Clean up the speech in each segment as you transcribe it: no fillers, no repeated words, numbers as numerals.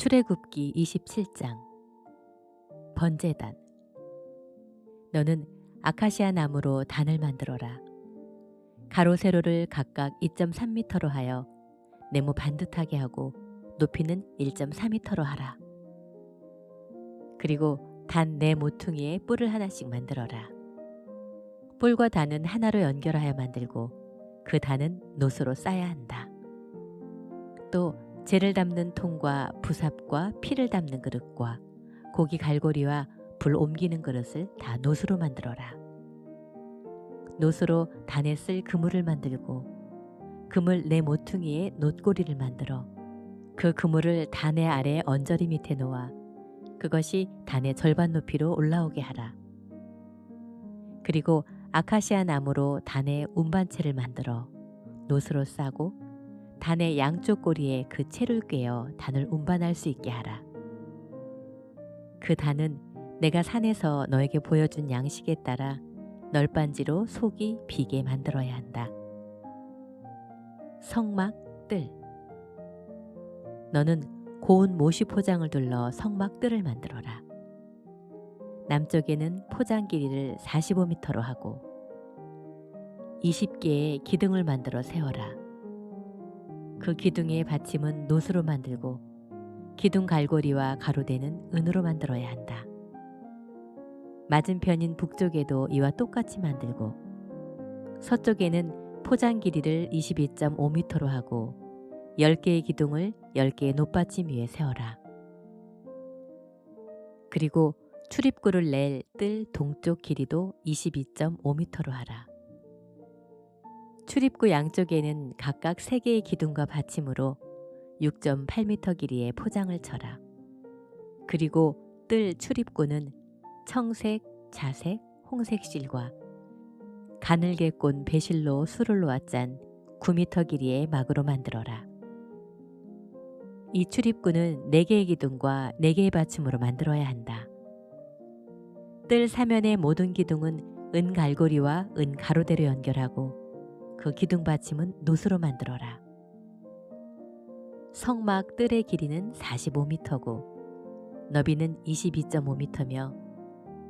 출애굽기 27장. 번제단. 너는 아카시아 나무로 단을 만들어라. 가로 세로를 각각 2.3미터로 하여 네모 반듯하게 하고 높이는 1.4미터로 하라. 그리고 단 네 모퉁이에 뿔을 하나씩 만들어라. 뿔과 단은 하나로 연결하여 만들고 그 단은 노수로 싸야 한다. 또 재를 담는 통과 부삽과 피를 담는 그릇과 고기 갈고리와 불 옮기는 그릇을 다 노수로 만들어라. 노수로 단에 쓸 그물을 만들고 그물 네 모퉁이에 놋고리를 만들어 그 그물을 단의 아래 언저리 밑에 놓아 그것이 단의 절반 높이로 올라오게 하라. 그리고 아카시아 나무로 단의 운반체를 만들어 노수로 싸고 단의 양쪽 꼬리에 그 채를 꿰어 단을 운반할 수 있게 하라. 그 단은 내가 산에서 너에게 보여준 양식에 따라 널빤지로 속이 비게 만들어야 한다. 성막 뜰. 너는 고운 모시 포장을 둘러 성막 뜰을 만들어라. 남쪽에는 포장 길이를 45미터로 하고 20개의 기둥을 만들어 세워라. 그 기둥의 받침은 노수로 만들고 기둥 갈고리와 가로대는 은으로 만들어야 한다. 맞은편인 북쪽에도 이와 똑같이 만들고 서쪽에는 포장 길이를 22.5미터로 하고 10개의 기둥을 10개의 놋받침 위에 세워라. 그리고 출입구를 낼 뜰 동쪽 길이도 22.5미터로 하라. 출입구 양쪽에는 각각 3개의 기둥과 받침으로 6.8미터 길이의 포장을 쳐라. 그리고 뜰 출입구는 청색, 자색, 홍색 실과 가늘게 꼰 배실로 술을 놓아 짠 9미터 길이의 막으로 만들어라. 이 출입구는 4개의 기둥과 4개의 받침으로 만들어야 한다. 뜰 사면의 모든 기둥은 은 갈고리와 은 가로대로 연결하고 그 기둥 받침은 노수로 만들어라. 성막 뜰의 길이는 45미터고 너비는 22.5미터며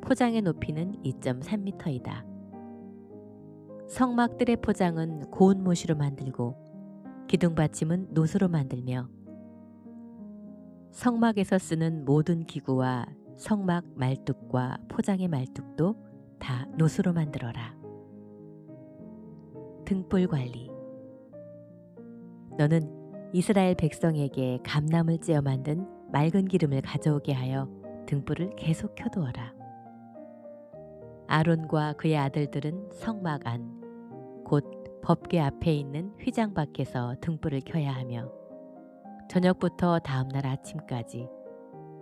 포장의 높이는 2.3미터이다. 성막 뜰의 포장은 고운 모시로 만들고 기둥 받침은 노수로 만들며 성막에서 쓰는 모든 기구와 성막 말뚝과 포장의 말뚝도 다 노수로 만들어라. 등불 관리. 너는 이스라엘 백성에게 감람을 찧어 만든 맑은 기름을 가져오게 하여 등불을 계속 켜두어라. 아론과 그의 아들들은 성막 안, 곧 법궤 앞에 있는 휘장 밖에서 등불을 켜야 하며 저녁부터 다음날 아침까지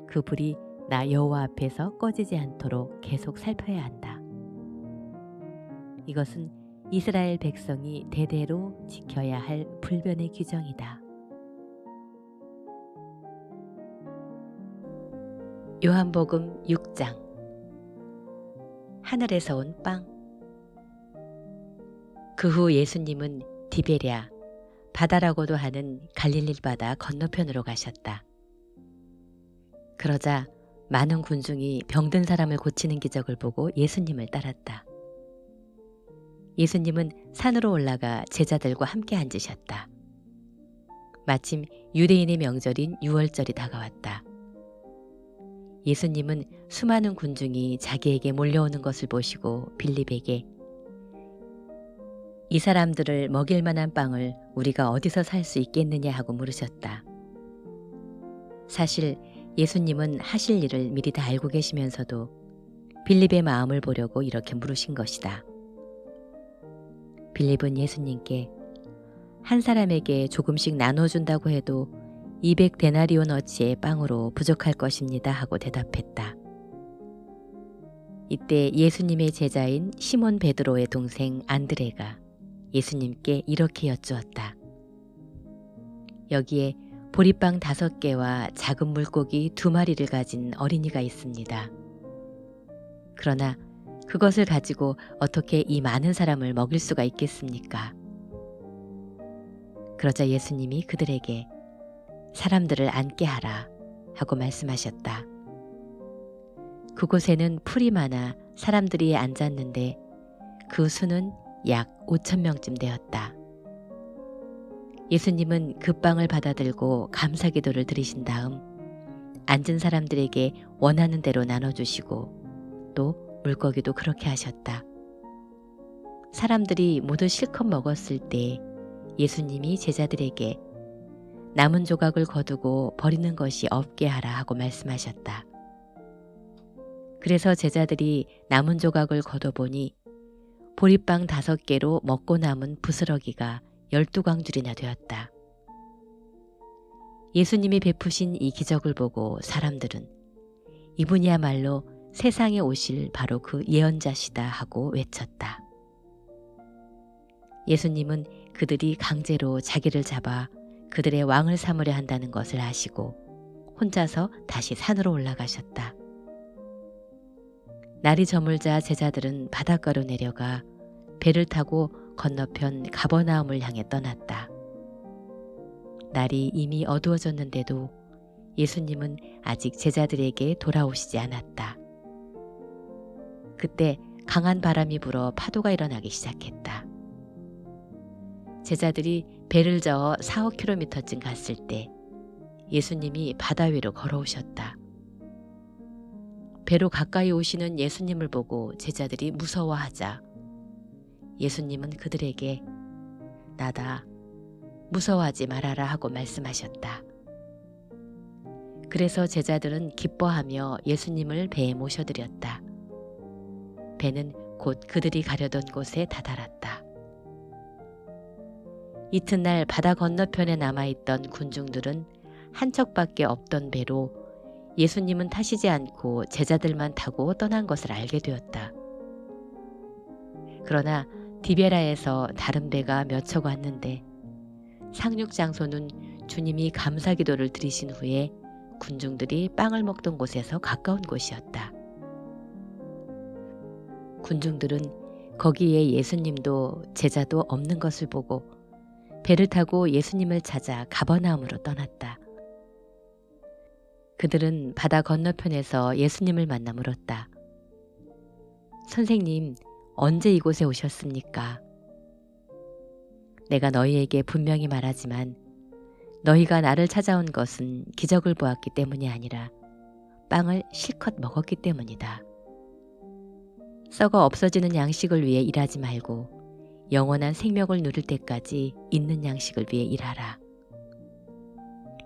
그 불이 나 여호와 앞에서 꺼지지 않도록 계속 살펴야 한다. 이것은 이스라엘 백성이 대대로 지켜야 할 불변의 규정이다. 요한복음 6장. 하늘에서 온 빵. 그 후 예수님은 디베랴, 바다라고도 하는 갈릴리 바다 건너편으로 가셨다. 그러자 많은 군중이 병든 사람을 고치는 기적을 보고 예수님을 따랐다. 예수님은 산으로 올라가 제자들과 함께 앉으셨다. 마침 유대인의 명절인 유월절이 다가왔다. 예수님은 수많은 군중이 자기에게 몰려오는 것을 보시고 빌립에게 이 사람들을 먹일 만한 빵을 우리가 어디서 살 수 있겠느냐 하고 물으셨다. 사실 예수님은 하실 일을 미리 다 알고 계시면서도 빌립의 마음을 보려고 이렇게 물으신 것이다. 빌립은 예수님께 한 사람에게 조금씩 나눠준다고 해도 200데나리온어치의 빵으로 부족할 것입니다 하고 대답했다. 이때 예수님의 제자인 시몬 베드로의 동생 안드레가 예수님께 이렇게 여쭈었다. 여기에 보리빵 5개와 작은 물고기 2마리를 가진 어린이가 있습니다. 그러나 그것을 가지고 어떻게 이 많은 사람을 먹일 수가 있겠습니까? 그러자 예수님이 그들에게 사람들을 앉게 하라 하고 말씀하셨다. 그곳에는 풀이 많아 사람들이 앉았는데 그 수는 약 5천 명쯤 되었다. 예수님은 그 빵을 받아들고 감사기도를 드리신 다음 앉은 사람들에게 원하는 대로 나눠주시고 또 물고기도 그렇게 하셨다. 사람들이 모두 실컷 먹었을 때 예수님이 제자들에게 남은 조각을 거두고 버리는 것이 없게 하라 하고 말씀하셨다. 그래서 제자들이 남은 조각을 거둬보니 보리빵 5개로 먹고 남은 부스러기가 12광줄이나 되었다. 예수님이 베푸신 이 기적을 보고 사람들은 이분이야말로 세상에 오실 바로 그 예언자시다 하고 외쳤다. 예수님은 그들이 강제로 자기를 잡아 그들의 왕을 삼으려 한다는 것을 아시고 혼자서 다시 산으로 올라가셨다. 날이 저물자 제자들은 바닷가로 내려가 배를 타고 건너편 가버나움을 향해 떠났다. 날이 이미 어두워졌는데도 예수님은 아직 제자들에게 돌아오시지 않았다. 그때 강한 바람이 불어 파도가 일어나기 시작했다. 제자들이 배를 저어 4-5km쯤 갔을 때 예수님이 바다 위로 걸어오셨다. 배로 가까이 오시는 예수님을 보고 제자들이 무서워하자 예수님은 그들에게 나다, 무서워하지 말아라 하고 말씀하셨다. 그래서 제자들은 기뻐하며 예수님을 배에 모셔드렸다. 배는 곧 그들이 가려던 곳에 다다랐다. 이튿날 바다 건너편에 남아있던 군중들은 한 척밖에 없던 배로 예수님은 타시지 않고 제자들만 타고 떠난 것을 알게 되었다. 그러나 디베라에서 다른 배가 몇 척 왔는데 상륙 장소는 주님이 감사기도를 드리신 후에 군중들이 빵을 먹던 곳에서 가까운 곳이었다. 군중들은 거기에 예수님도 제자도 없는 것을 보고 배를 타고 예수님을 찾아 가버나움으로 떠났다. 그들은 바다 건너편에서 예수님을 만나 물었다. 선생님, 언제 이곳에 오셨습니까? 내가 너희에게 분명히 말하지만 너희가 나를 찾아온 것은 기적을 보았기 때문이 아니라 빵을 실컷 먹었기 때문이다. 썩어 없어지는 양식을 위해 일하지 말고 영원한 생명을 누릴 때까지 있는 양식을 위해 일하라.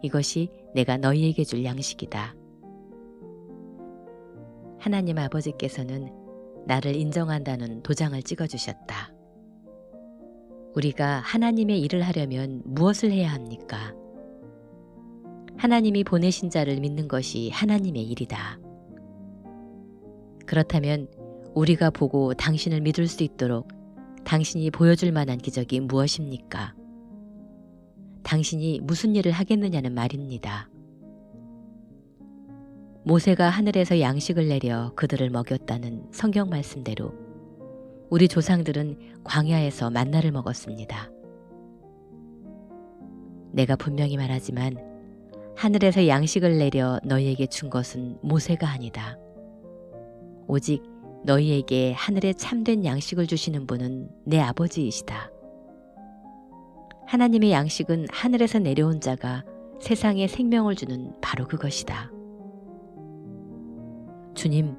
이것이 내가 너희에게 줄 양식이다. 하나님 아버지께서는 나를 인정한다는 도장을 찍어주셨다. 우리가 하나님의 일을 하려면 무엇을 해야 합니까? 하나님이 보내신 자를 믿는 것이 하나님의 일이다. 그렇다면 우리가 보고 당신을 믿을 수 있도록 당신이 보여줄 만한 기적이 무엇입니까? 당신이 무슨 일을 하겠느냐는 말입니다. 모세가 하늘에서 양식을 내려 그들을 먹였다는 성경 말씀대로 우리 조상들은 광야에서 만나를 먹었습니다. 내가 분명히 말하지만 하늘에서 양식을 내려 너희에게 준 것은 모세가 아니다. 오직 너희에게 하늘에 참된 양식을 주시는 분은 내 아버지이시다. 하나님의 양식은 하늘에서 내려온 자가 세상에 생명을 주는 바로 그것이다. 주님,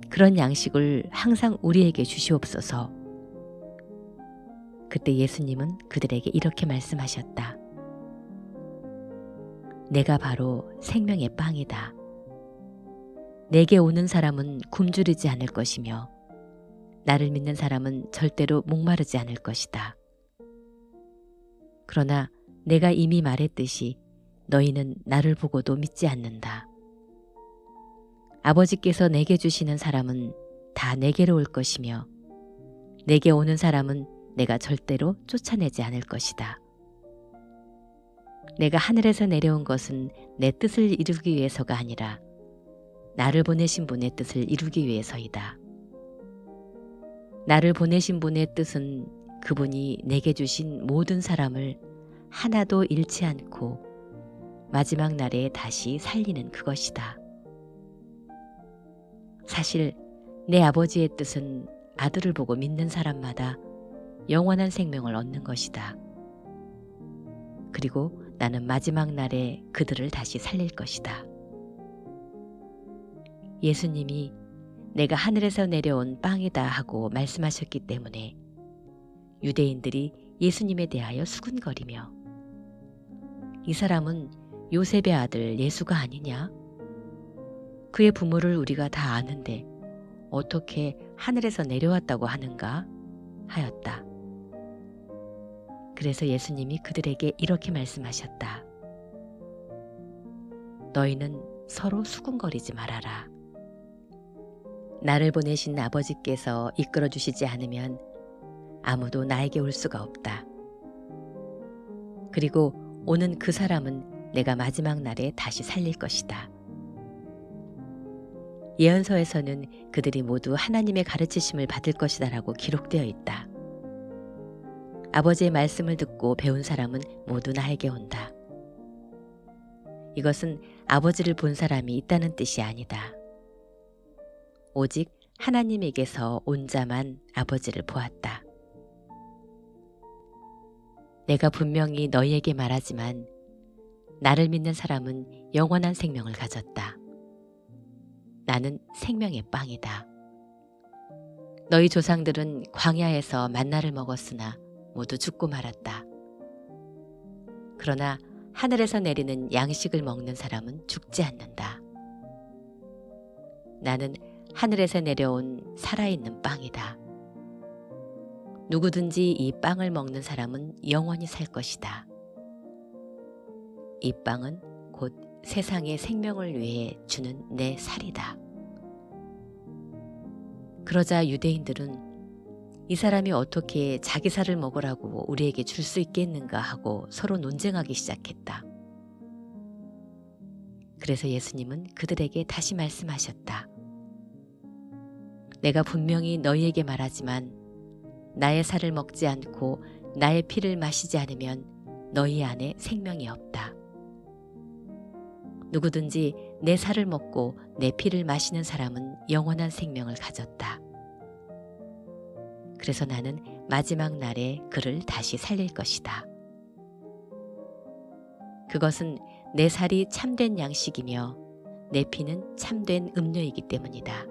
그런 양식을 항상 우리에게 주시옵소서. 그때 예수님은 그들에게 이렇게 말씀하셨다. 내가 바로 생명의 빵이다. 내게 오는 사람은 굶주리지 않을 것이며 나를 믿는 사람은 절대로 목마르지 않을 것이다. 그러나 내가 이미 말했듯이 너희는 나를 보고도 믿지 않는다. 아버지께서 내게 주시는 사람은 다 내게로 올 것이며 내게 오는 사람은 내가 절대로 쫓아내지 않을 것이다. 내가 하늘에서 내려온 것은 내 뜻을 이루기 위해서가 아니라 나를 보내신 분의 뜻을 이루기 위해서이다. 나를 보내신 분의 뜻은 그분이 내게 주신 모든 사람을 하나도 잃지 않고 마지막 날에 다시 살리는 그것이다. 사실 내 아버지의 뜻은 아들을 보고 믿는 사람마다 영원한 생명을 얻는 것이다. 그리고 나는 마지막 날에 그들을 다시 살릴 것이다. 예수님이 내가 하늘에서 내려온 빵이다 하고 말씀하셨기 때문에 유대인들이 예수님에 대하여 수군거리며 이 사람은 요셉의 아들 예수가 아니냐? 그의 부모를 우리가 다 아는데 어떻게 하늘에서 내려왔다고 하는가? 하였다. 그래서 예수님이 그들에게 이렇게 말씀하셨다. 너희는 서로 수군거리지 말아라. 나를 보내신 아버지께서 이끌어 주시지 않으면 아무도 나에게 올 수가 없다. 그리고 오는 그 사람은 내가 마지막 날에 다시 살릴 것이다. 예언서에서는 그들이 모두 하나님의 가르치심을 받을 것이다라고 기록되어 있다. 아버지의 말씀을 듣고 배운 사람은 모두 나에게 온다. 이것은 아버지를 본 사람이 있다는 뜻이 아니다. 오직 하나님에게서 온 자만 아버지를 보았다. 내가 분명히 너희에게 말하지만 나를 믿는 사람은 영원한 생명을 가졌다. 나는 생명의 빵이다. 너희 조상들은 광야에서 만나를 먹었으나 모두 죽고 말았다. 그러나 하늘에서 내리는 양식을 먹는 사람은 죽지 않는다. 나는 하늘에서 내려온 살아있는 빵이다. 누구든지 이 빵을 먹는 사람은 영원히 살 것이다. 이 빵은 곧 세상의 생명을 위해 주는 내 살이다. 그러자 유대인들은 이 사람이 어떻게 자기 살을 먹으라고 우리에게 줄 수 있겠는가 하고 서로 논쟁하기 시작했다. 그래서 예수님은 그들에게 다시 말씀하셨다. 내가 분명히 너희에게 말하지만 나의 살을 먹지 않고 나의 피를 마시지 않으면 너희 안에 생명이 없다. 누구든지 내 살을 먹고 내 피를 마시는 사람은 영원한 생명을 가졌다. 그래서 나는 마지막 날에 그를 다시 살릴 것이다. 그것은 내 살이 참된 양식이며 내 피는 참된 음료이기 때문이다.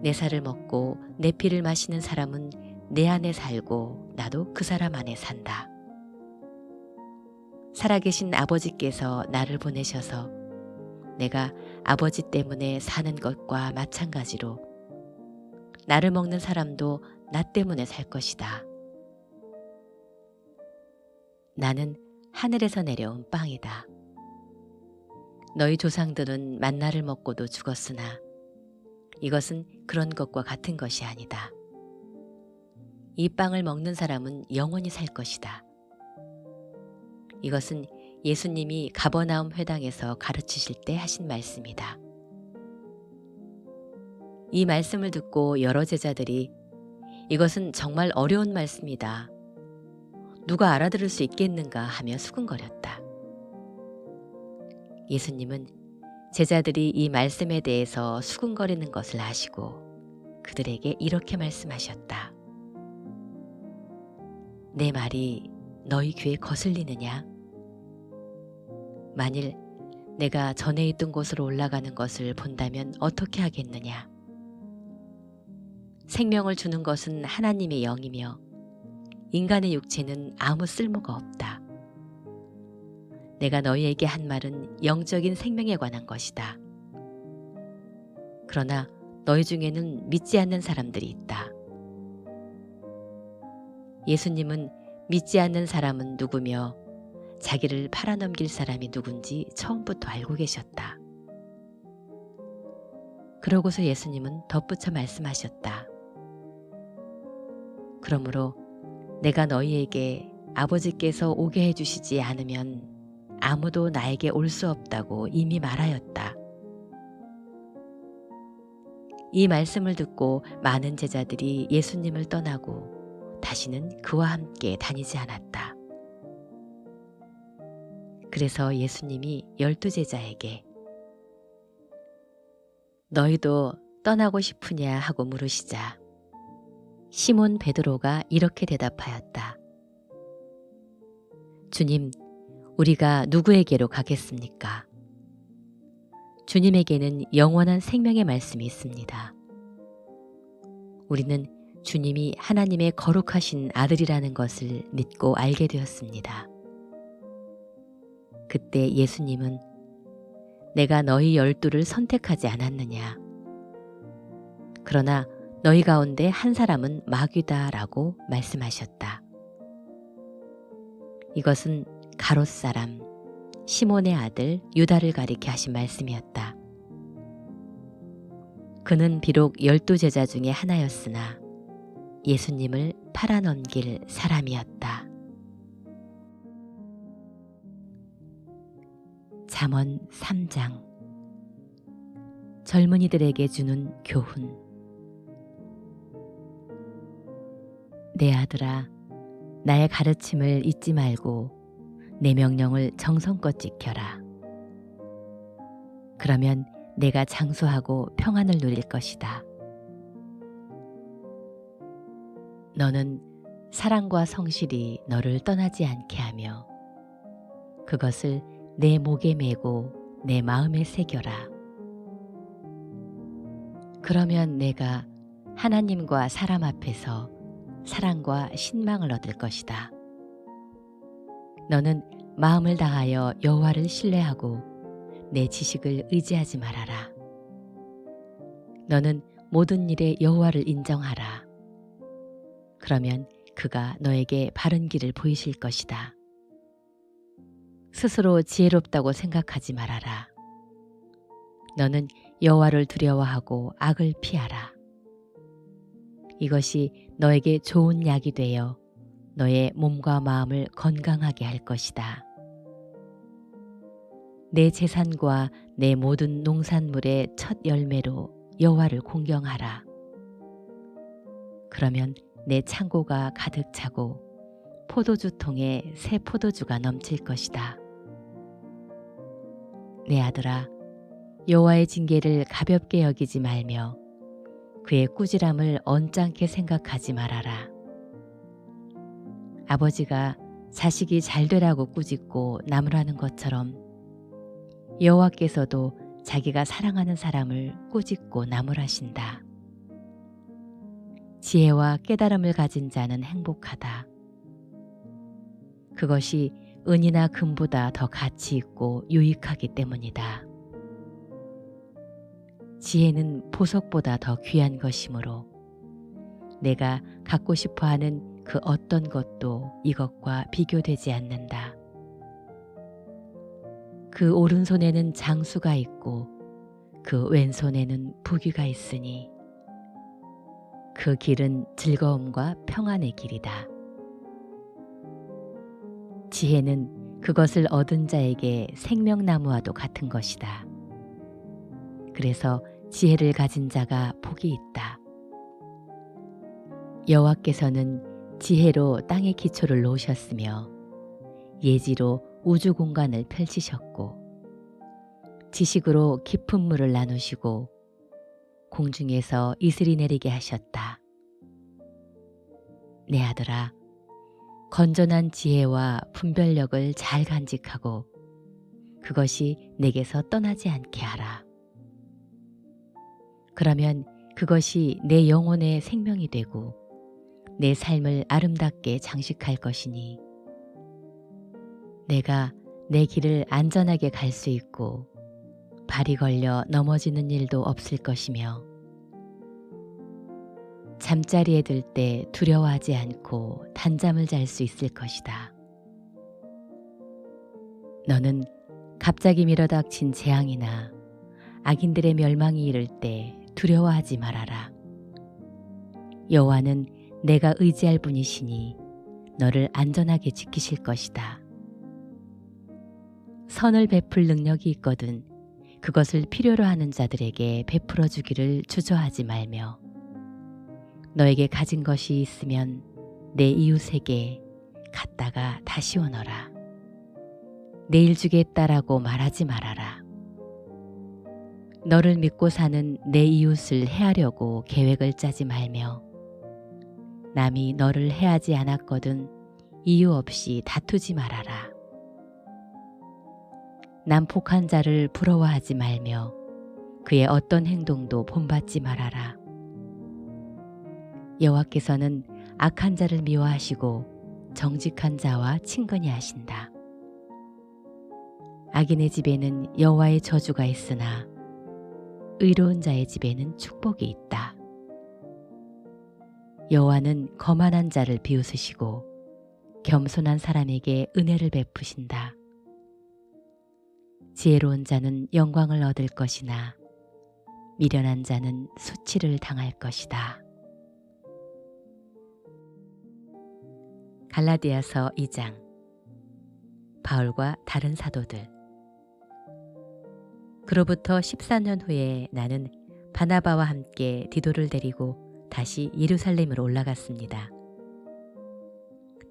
내 살을 먹고 내 피를 마시는 사람은 내 안에 살고 나도 그 사람 안에 산다. 살아계신 아버지께서 나를 보내셔서 내가 아버지 때문에 사는 것과 마찬가지로 나를 먹는 사람도 나 때문에 살 것이다. 나는 하늘에서 내려온 빵이다. 너희 조상들은 만나를 먹고도 죽었으나 이것은 그런 것과 같은 것이 아니다. 이 빵을 먹는 사람은 영원히 살 것이다. 이것은 예수님이 가버나움 회당에서 가르치실 때 하신 말씀이다. 이 말씀을 듣고 여러 제자들이 이것은 정말 어려운 말씀이다. 누가 알아들을 수 있겠는가 하며 수군거렸다. 예수님은 제자들이 이 말씀에 대해서 수군거리는 것을 아시고 그들에게 이렇게 말씀하셨다. 내 말이 너희 귀에 거슬리느냐? 만일 내가 전에 있던 곳으로 올라가는 것을 본다면 어떻게 하겠느냐? 생명을 주는 것은 하나님의 영이며 인간의 육체는 아무 쓸모가 없다. 내가 너희에게 한 말은 영적인 생명에 관한 것이다. 그러나 너희 중에는 믿지 않는 사람들이 있다. 예수님은 믿지 않는 사람은 누구며 자기를 팔아넘길 사람이 누군지 처음부터 알고 계셨다. 그러고서 예수님은 덧붙여 말씀하셨다. 그러므로 내가 너희에게 아버지께서 오게 해주시지 않으면 아무도 나에게 올 수 없다고 이미 말하였다. 이 말씀을 듣고 많은 제자들이 예수님을 떠나고 다시는 그와 함께 다니지 않았다. 그래서 예수님이 12제자에게 너희도 떠나고 싶으냐 하고 물으시자 시몬 베드로가 이렇게 대답하였다. 주님, 우리가 누구에게로 가겠습니까? 주님에게는 영원한 생명의 말씀이 있습니다. 우리는 주님이 하나님의 거룩하신 아들이라는 것을 믿고 알게 되었습니다. 그때 예수님은 내가 너희 12를 선택하지 않았느냐? 그러나 너희 가운데 한 사람은 마귀다라고 말씀하셨다. 이것은 가롯 사람 시몬의 아들 유다를 가리켜 하신 말씀이었다. 그는 비록 12제자 중에 하나였으나 예수님을 팔아넘길 사람이었다. 잠언 3장 젊은이들에게 주는 교훈. 내 아들아, 나의 가르침을 잊지 말고 내 명령을 정성껏 지켜라. 그러면 내가 장수하고 평안을 누릴 것이다. 너는 사랑과 성실이 너를 떠나지 않게 하며 그것을 내 목에 메고 내 마음에 새겨라. 그러면 내가 하나님과 사람 앞에서 사랑과 신망을 얻을 것이다. 너는 마음을 다하여 여호와를 신뢰하고 내 지식을 의지하지 말아라. 너는 모든 일에 여호와를 인정하라. 그러면 그가 너에게 바른 길을 보이실 것이다. 스스로 지혜롭다고 생각하지 말아라. 너는 여호와를 두려워하고 악을 피하라. 이것이 너에게 좋은 약이 되어 너의 몸과 마음을 건강하게 할 것이다. 내 재산과 내 모든 농산물의 첫 열매로 여호와를 공경하라. 그러면 내 창고가 가득 차고 포도주통에 새 포도주가 넘칠 것이다. 내 아들아, 여호와의 징계를 가볍게 여기지 말며 그의 꾸지람을 언짢게 생각하지 말아라. 아버지가 자식이 잘 되라고 꾸짖고 나무라는 것처럼 여호와께서도 자기가 사랑하는 사람을 꾸짖고 나무라신다. 지혜와 깨달음을 가진 자는 행복하다. 그것이 은이나 금보다 더 가치 있고 유익하기 때문이다. 지혜는 보석보다 더 귀한 것이므로 내가 갖고 싶어하는 그 어떤 것도 이것과 비교되지 않는다. 그 오른손에는 장수가 있고 그 왼손에는 부귀가 있으니 그 길은 즐거움과 평안의 길이다. 지혜는 그것을 얻은 자에게 생명나무와도 같은 것이다. 그래서 지혜를 가진 자가 복이 있다. 여호와께서는 지혜로 땅의 기초를 놓으셨으며 예지로 우주 공간을 펼치셨고 지식으로 깊은 물을 나누시고 공중에서 이슬이 내리게 하셨다. 내 아들아, 건전한 지혜와 분별력을 잘 간직하고 그것이 내게서 떠나지 않게 하라. 그러면 그것이 내 영혼의 생명이 되고 내 삶을 아름답게 장식할 것이니 내가 내 길을 안전하게 갈 수 있고 발이 걸려 넘어지는 일도 없을 것이며 잠자리에 들 때 두려워하지 않고 단잠을 잘 수 있을 것이다. 너는 갑자기 밀어닥친 재앙이나 악인들의 멸망이 이를 때 두려워하지 말아라. 여호와는 내가 의지할 분이시니 너를 안전하게 지키실 것이다. 선을 베풀 능력이 있거든 그것을 필요로 하는 자들에게 베풀어 주기를 주저하지 말며 너에게 가진 것이 있으면 내 이웃에게 갖다가 다시 오너라. 내일 주겠다라고 말하지 말아라. 너를 믿고 사는 내 이웃을 해하려고 계획을 짜지 말며 남이 너를 해하지 않았거든 이유 없이 다투지 말아라. 난폭한 자를 부러워하지 말며 그의 어떤 행동도 본받지 말아라. 여호와께서는 악한 자를 미워하시고 정직한 자와 친근히 하신다. 악인의 집에는 여호와의 저주가 있으나 의로운 자의 집에는 축복이 있다. 여호와는 거만한 자를 비웃으시고 겸손한 사람에게 은혜를 베푸신다. 지혜로운 자는 영광을 얻을 것이나 미련한 자는 수치를 당할 것이다. 갈라디아서 2장. 바울과 다른 사도들. 그로부터 14년 후에 나는 바나바와 함께 디도를 데리고 다시 예루살렘으로 올라갔습니다.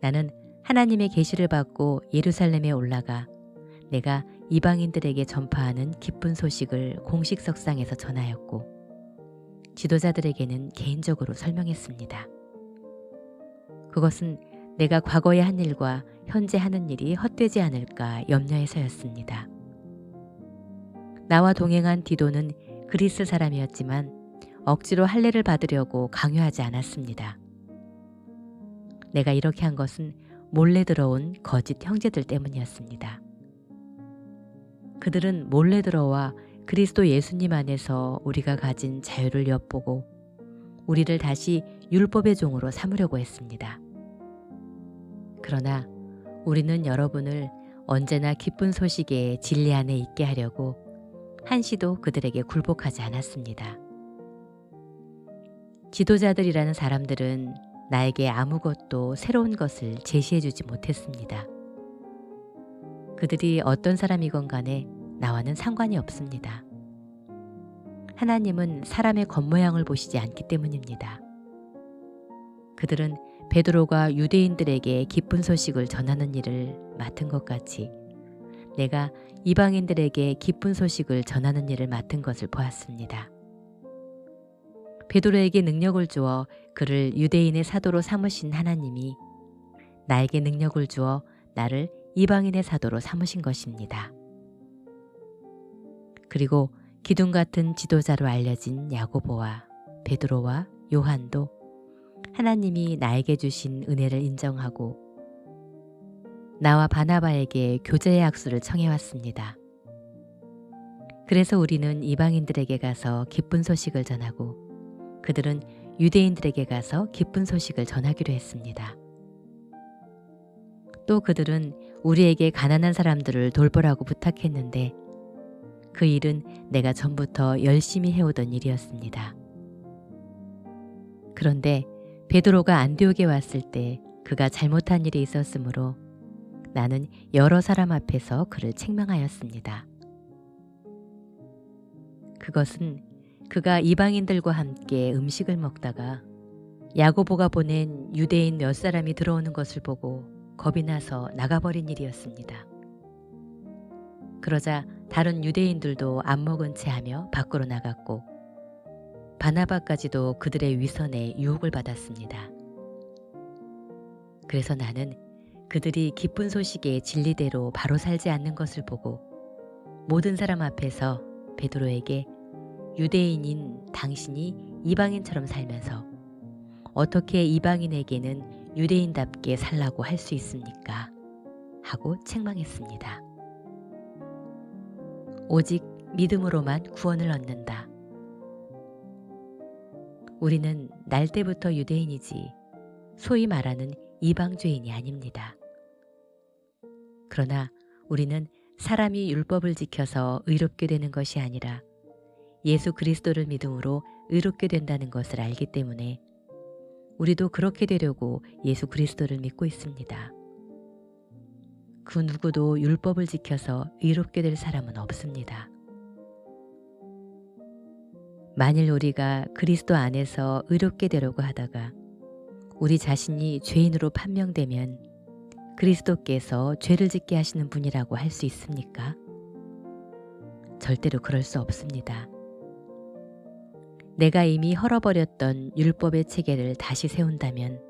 나는 하나님의 계시를 받고 예루살렘에 올라가 내가 이방인들에게 전파하는 기쁜 소식을 공식 석상에서 전하였고 지도자들에게는 개인적으로 설명했습니다. 그것은 내가 과거에 한 일과 현재 하는 일이 헛되지 않을까 염려해서였습니다. 나와 동행한 디도는 그리스 사람이었지만 억지로 할례를 받으려고 강요하지 않았습니다. 내가 이렇게 한 것은 몰래 들어온 거짓 형제들 때문이었습니다. 그들은 몰래 들어와 그리스도 예수님 안에서 우리가 가진 자유를 엿보고 우리를 다시 율법의 종으로 삼으려고 했습니다. 그러나 우리는 여러분을 언제나 기쁜 소식의 진리 안에 있게 하려고 한시도 그들에게 굴복하지 않았습니다. 지도자들이라는 사람들은 나에게 아무것도 새로운 것을 제시해주지 못했습니다. 그들이 어떤 사람이건 간에 나와는 상관이 없습니다. 하나님은 사람의 겉모양을 보시지 않기 때문입니다. 그들은 베드로가 유대인들에게 기쁜 소식을 전하는 일을 맡은 것 같이 내가 이방인들에게 기쁜 소식을 전하는 일을 맡은 것을 보았습니다. 베드로에게 능력을 주어 그를 유대인의 사도로 삼으신 하나님이 나에게 능력을 주어 나를 이방인의 사도로 삼으신 것입니다. 그리고 기둥 같은 지도자로 알려진 야고보와 베드로와 요한도 하나님이 나에게 주신 은혜를 인정하고 나와 바나바에게 교제의 악수를 청해왔습니다. 그래서 우리는 이방인들에게 가서 기쁜 소식을 전하고 그들은 유대인들에게 가서 기쁜 소식을 전하기로 했습니다. 또 그들은 우리에게 가난한 사람들을 돌보라고 부탁했는데 그 일은 내가 전부터 열심히 해오던 일이었습니다. 그런데 베드로가 안디옥에 왔을 때 그가 잘못한 일이 있었으므로 나는 여러 사람 앞에서 그를 책망하였습니다. 그것은 그가 이방인들과 함께 음식을 먹다가 야고보가 보낸 유대인 몇 사람이 들어오는 것을 보고 겁이 나서 나가버린 일이었습니다. 그러자 다른 유대인들도 안 먹은 채 하며 밖으로 나갔고 바나바까지도 그들의 위선에 유혹을 받았습니다. 그래서 나는 그들이 기쁜 소식의 진리대로 바로 살지 않는 것을 보고 모든 사람 앞에서 베드로에게 유대인인 당신이 이방인처럼 살면서 어떻게 이방인에게는 유대인답게 살라고 할 수 있습니까? 하고 책망했습니다. 오직 믿음으로만 구원을 얻는다. 우리는 날 때부터 유대인이지 소위 말하는 이방죄인이 아닙니다. 그러나 우리는 사람이 율법을 지켜서 의롭게 되는 것이 아니라 예수 그리스도를 믿음으로 의롭게 된다는 것을 알기 때문에 우리도 그렇게 되려고 예수 그리스도를 믿고 있습니다. 그 누구도 율법을 지켜서 의롭게 될 사람은 없습니다. 만일 우리가 그리스도 안에서 의롭게 되려고 하다가 우리 자신이 죄인으로 판명되면 그리스도께서 죄를 짓게 하시는 분이라고 할 수 있습니까? 절대로 그럴 수 없습니다. 내가 이미 헐어버렸던 율법의 체계를 다시 세운다면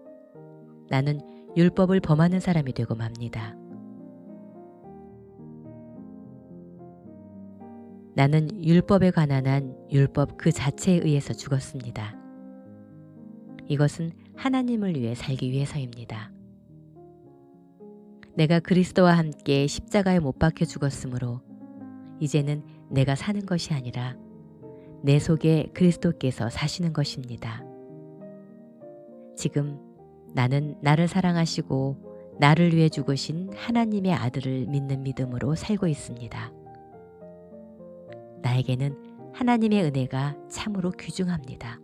나는 율법을 범하는 사람이 되고 맙니다. 나는 율법에 관한 한 율법 그 자체에 의해서 죽었습니다. 이것은 하나님을 위해 살기 위해서입니다. 내가 그리스도와 함께 십자가에 못 박혀 죽었으므로 이제는 내가 사는 것이 아니라 내 속에 그리스도께서 사시는 것입니다. 지금 나는 나를 사랑하시고 나를 위해 죽으신 하나님의 아들을 믿는 믿음으로 살고 있습니다. 나에게는 하나님의 은혜가 참으로 귀중합니다.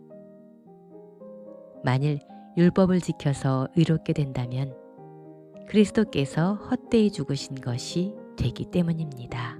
만일 율법을 지켜서 의롭게 된다면 그리스도께서 헛되이 죽으신 것이 되기 때문입니다.